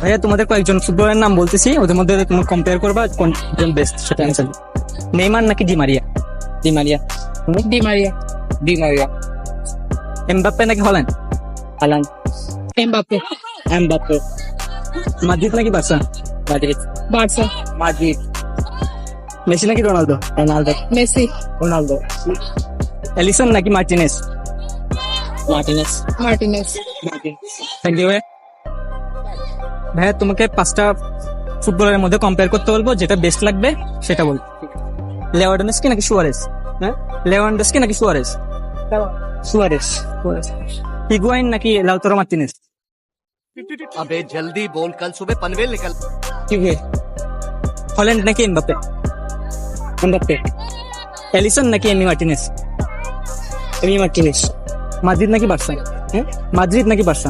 ভাইয়া তোমাদের কয়েকজন ফুটবলারের নাম বলতেছি, ওদের মধ্যে তুমি কম্পেয়ার করবা কোনজন বেস্ট সেটা অ্যান্সার। নেইমার নাকি Di Maria? Di Maria. Di Maria. Di Maria. Mbappe নাকি Haaland? Haaland. Mbappe. Mbappe. Madrid নাকি Barca? Madrid. Barca. Madrid. Messi নাকি Ronaldo? Ronaldo. Messi. Ronaldo. Alisson নাকি Martinez? Martinez. Martinez. Thank you ভাইয়া। তোমাকে 5টা ফুটবলারের মধ্যে compare করতে বলবো, যেটা বেস্ট লাগবে সেটা বল। লেভানডস্কি নাকি সুয়ারেস? হ্যাঁ? লেভানডস্কি নাকি সুয়ারেস? সুয়ারেস। হিগুয়াইন নাকি লাউতারো মার্টিনেস? अबे जल्दी बोल, कल सुबह पनवेल निकल। ঠিক আছে। হল্যান্ড নাকি এমবাপ্পে? এমবাপ্পে। এলিসন নাকি Emi Martinez? Emi Martinez. Madrid নাকি বার্সা? হ্যাঁ, মাদ্রিদ নাকি বার্সা?